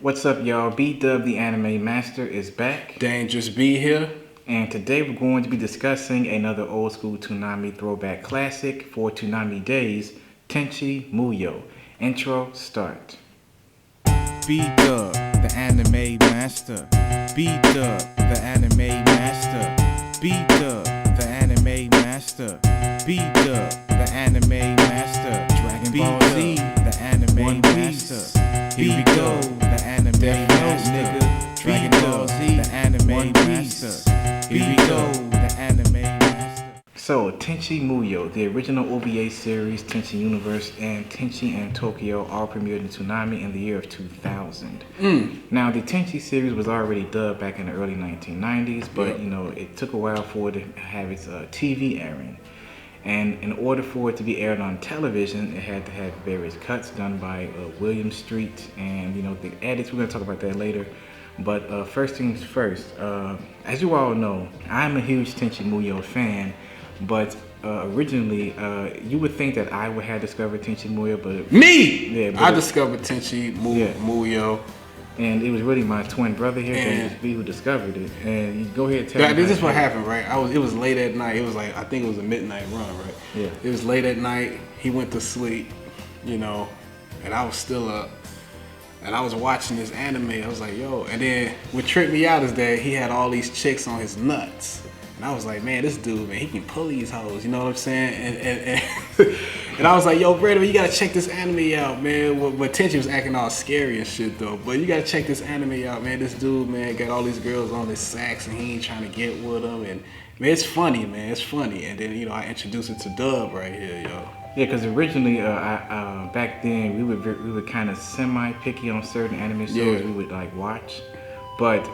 What's up, y'all? B-Dub, the anime master, is back. Dangerous B here. And today we're going to be discussing another old school Toonami throwback classic for Toonami days, Tenchi Muyo. Intro, start. B-Dub, the anime master. B-Dub, the anime master. B-Dub, the anime master. B-Dub, the anime master. Dragon Ball Z, the anime One master. Piece. Here we go, the anime master. nigga. Dragon Ball Z, the anime One master. Piece. Here we go, the anime master. So, Tenchi Muyo, the original OVA series, Tenchi Universe, and Tenchi and Tokyo all premiered in Toonami in the year of 2000. Now, the Tenchi series was already dubbed back in the early 1990s, but it took a while for it to have its TV airing. And in order for it to be aired on television, it had to have various cuts done by William Street and the edits. We're gonna talk about that later. But first things first, as you all know, I'm a huge Tenchi Muyo fan. But originally, you would think that I would have discovered Tenchi Muyo, but I discovered Tenchi Muyo. And it was really my twin brother here, Dangerous B, who discovered it. And you go ahead and tell me. This is what happened, right? It was late at night. It was like, I think it was a midnight run, right? Yeah. It was late at night. He went to sleep, and I was still up. And I was watching this anime. I was like, yo. And then what tripped me out is that he had all these chicks on his nuts. And I was like, man, this dude, man, he can pull these hoes. You know what I'm saying? And I was like, yo, Brandon, you gotta check this anime out, man. But Tenchi was acting all scary and shit, though. But you gotta check this anime out, man. This dude, man, got all these girls on his sacks and he ain't trying to get with them. And man, it's funny, man. It's funny. And then, I introduced it to Dub right here, yo. Yeah, because originally, back then, we were kind of semi-picky on certain anime shows we would watch. But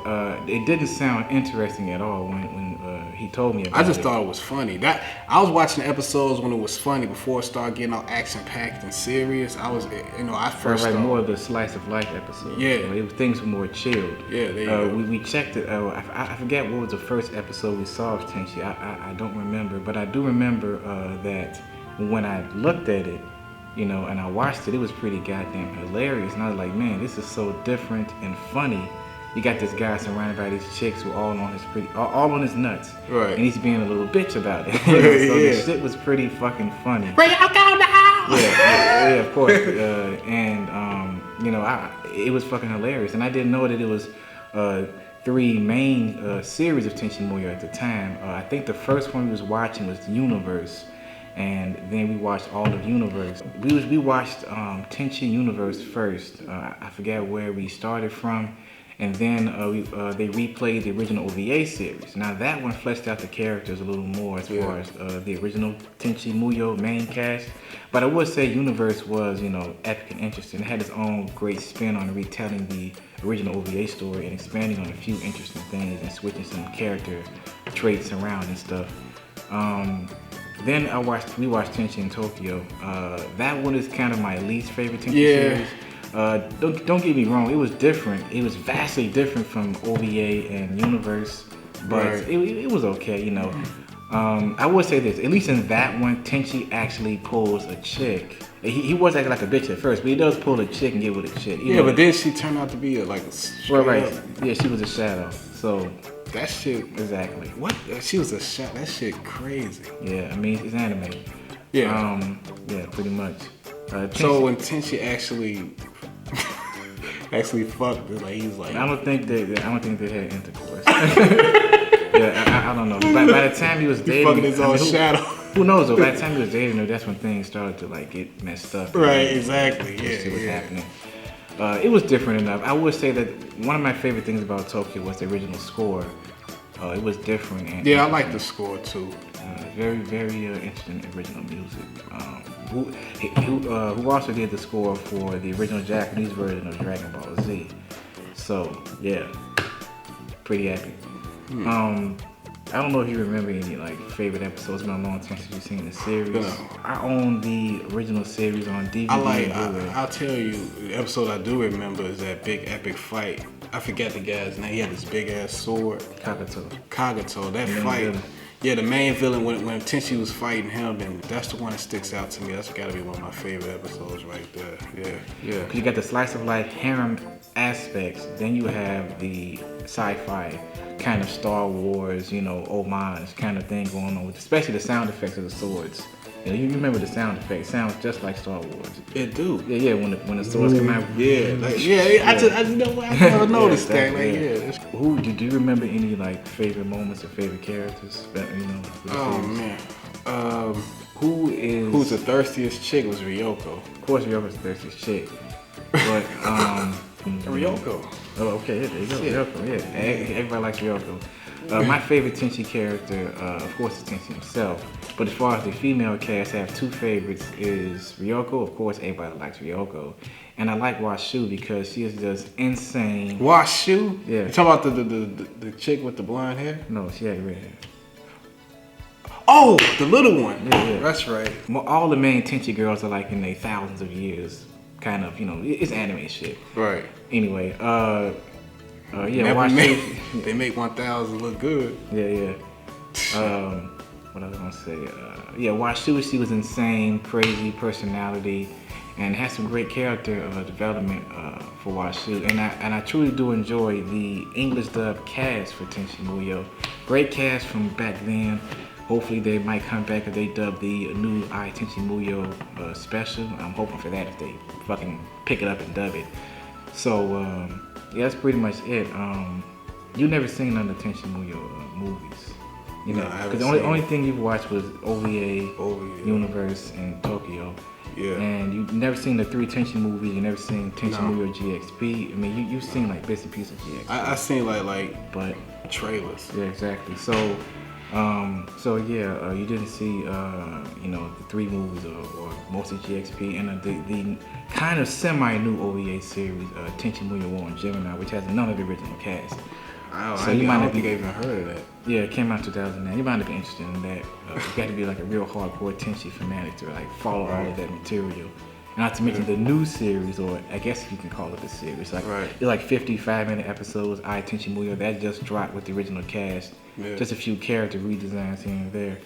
it didn't sound interesting at all when he told me about it. I just thought it was funny. I was watching the episodes when it was funny before it started getting all action-packed and serious. I was, I first like more of the slice of life episodes. Yeah, things were more chilled. Yeah, there you go. We checked it. I forget what was the first episode we saw of Tenchi. I don't remember, but I do remember that when I looked at it, and I watched it, it was pretty goddamn hilarious. And I was like, man, this is so different and funny. You got this guy surrounded by these chicks who all on his nuts, right? And he's being a little bitch about it. So the shit was pretty fucking funny. Bring out down the house. Yeah, of course. It was fucking hilarious, and I didn't know that it was 3 main series of Tenchi Muyo at the time. I think the first one we was watching was the Universe. And then we watched all of Universe. We watched Tenchi Universe first. I forget where we started from. And then they replayed the original OVA series. Now that one fleshed out the characters a little more as far as the original Tenchi Muyo main cast. But I would say Universe was, epic and interesting. It had its own great spin on retelling the original OVA story and expanding on a few interesting things and switching some character traits around and stuff. Then we watched Tenchi in Tokyo. That one is kind of my least favorite Tenchi series. Don't get me wrong, it was different. It was vastly different from OVA and Universe, but it was okay, I would say this, at least in that one, Tenchi actually pulls a chick. He was acting like a bitch at first, but he does pull a chick and get with a chick. But then she turned out to be a Yeah, she was a shadow. So that shit exactly. What? She was a shadow. That shit crazy. Yeah, I mean it's anime. Yeah. Yeah, pretty much. So when Tenchi actually fucked her, he's like, I don't think they had intercourse. I don't know. By the time he was dating, fucking his own shadow. Who knows though? By the time he was dating her, that's when things started to get messed up. Right, exactly. What was happening. It was different enough. I would say that one of my favorite things about Tokyo was the original score. It was different. And, I like the score too. Very, very interesting original music. Who also did the score for the original Japanese version of Dragon Ball Z. So yeah, pretty epic. I don't know if you remember any favorite episodes. It's been a long time since you've seen the series. No. I own the original series on DVD. I'll tell you, the episode I do remember is that big epic fight. I forget the guy's name. He had this big ass sword. Kagato. That fight. Yeah, the main villain when Tenchi was fighting him, and that's the one that sticks out to me. That's got to be one of my favorite episodes right there. Yeah. Cause you got the slice of life harem aspects, then you have the sci-fi kind of Star Wars, homage kind of thing going on, especially the sound effects of the swords. You remember the sound effect? It sounds just like Star Wars. It do. Yeah. When the swords come out. Yeah, I just know I never noticed that. Like, yeah. Who do you remember any like favorite moments or favorite characters? For the Oh series? man. Who's the thirstiest chick was Ryoko. Of course, Ryoko's the thirstiest chick. But Ryoko. Oh, okay, yeah, there you go. Yeah. Ryoko, yeah. Everybody likes Ryoko. My favorite Tenchi character, of course, is Tenchi himself. But as far as the female cast, I have two favorites. Is Ryoko, of course, everybody likes Ryoko, and I like Washu because she is just insane. Washu? Yeah. You talking about the chick with the blonde hair? No, she had red hair. Oh, the little one. Yeah. That's right. All the main Tenchi girls are like in their thousands of years, kind of. It's anime shit. Right. Anyway, yeah, Never Washu. they make 1,000 look good. Yeah. What I was gonna say? Yeah, Washu, she was insane, crazy personality, and had some great character development for Washu. And I truly do enjoy the English dub cast for Tenchi Muyo. Great cast from back then. Hopefully they might come back if they dub the new Tenchi Muyo special. I'm hoping for that if they fucking pick it up and dub it. So yeah, that's pretty much it. You never seen none of the Tenchi Muyo movies, No, I haven't because the only thing you've watched was OVA, Universe, and Tokyo. Yeah. And you've never seen the 3 Tenchi movies. You never seen Tenchi No. Muyo GXP. I mean, you've seen like bits and pieces of GXP. I seen like but trailers. yeah, exactly. So yeah, you didn't see the 3 movies or most of GXP, and the kind of semi-new OVA series, Tenchi Muyo War on Gemini, which has none of the original cast. I You might don't not think be- I even heard of that. Yeah, it came out in 2009. You might not be interested in that. You got to be like a real hardcore Tenchi fanatic to like follow all of that material. Not to mention the new series, or I guess you can call it a series. Like Right. it's like 55-minute episodes. Tenchi Muyo that just dropped with the original cast. Yeah. Just a few character redesigns here and there.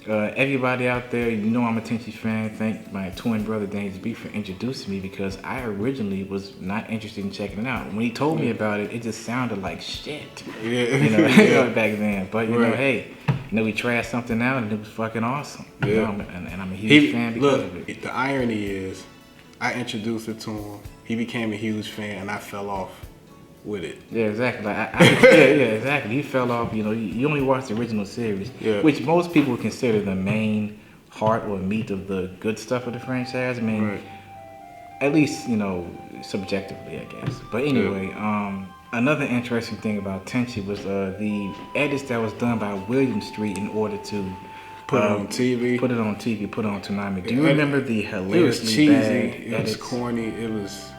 Everybody out there, I'm a Tenchi fan. Thank my twin brother James B for introducing me, because I originally was not interested in checking it out. When he told me about it, it just sounded like shit. Yeah. Back then. But Right. hey, we tried something out and it was fucking awesome. Yeah. And I'm a huge fan because of it. The irony is, I introduced it to him. He became a huge fan, and I fell off with it. Yeah, exactly. Yeah, exactly. You fell off. You only watched the original series, Yeah. which most people consider the main heart or meat of the good stuff of the franchise. I mean, Right. at least subjectively, I guess. But anyway, another interesting thing about Tenchi was the edits that was done by William Street in order to Put it on TV. Put it on TV. Put it on Toonami. Do you Yeah, remember the It was hilariously cheesy. bad It was edits? corny. It was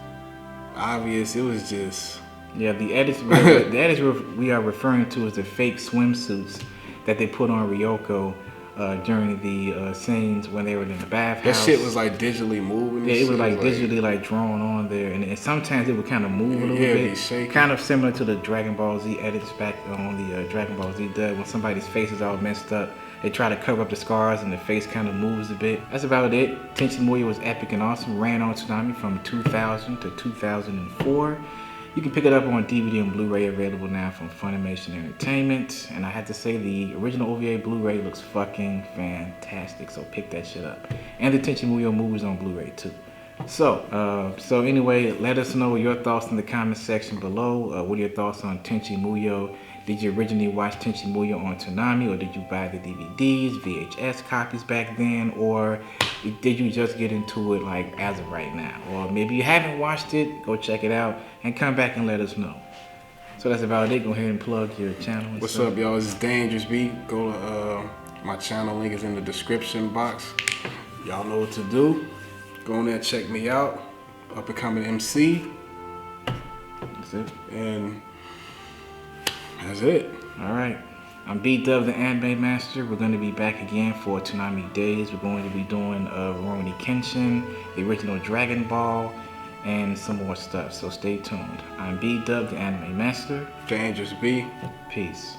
obvious. It was just. Yeah, the edits we are referring to as the fake swimsuits that they put on Ryoko during the scenes when they were in the bathhouse. That shit was like digitally moving. Yeah, and it was shit. like digitally like drawn on there, and sometimes it would kind of move a little Yeah, it'd be bit, shaky. kind of similar to the Dragon Ball Z edits back on the Dragon Ball Z dub. When somebody's face is all messed up, they try to cover up the scars and the face kind of moves a bit. That's about it. Tenchi Muyo was epic and awesome. Ran on Toonami from 2000 to 2004. You can pick it up on DVD and Blu-ray, available now from Funimation Entertainment. And I have to say, the original OVA Blu-ray looks fucking fantastic, so pick that shit up. And the Tenchi Muyo movies on Blu-ray too. So anyway, let us know your thoughts in the comment section below. What are your thoughts on Tenchi Muyo? Did you originally watch Tenchi Muyo on Toonami, or did you buy the DVDs, VHS copies back then, or did you just get into it like as of right now? Or maybe you haven't watched it, go check it out and come back and let us know. So that's about it. Go ahead and plug your channel. And What's stuff. up, y'all? This is Dangerous B. Go to my channel. Link is in the description box. Y'all know what to do. Go on there and check me out. Up and coming MC. That's it. And that's it. All right. I'm B-Dub, the Anime Master. We're going to be back again for Toonami Days. We're going to be doing Rurouni Kenshin, the original Dragon Ball, and some more stuff. So stay tuned. I'm B-Dub, the Anime Master. Dangerous B. Peace.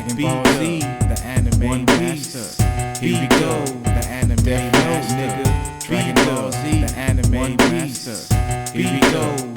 Dragon Ball Z, the anime One Piece. master. Here we go, the anime master. Nigga, Dragon Ball Z, the anime master. Here we go.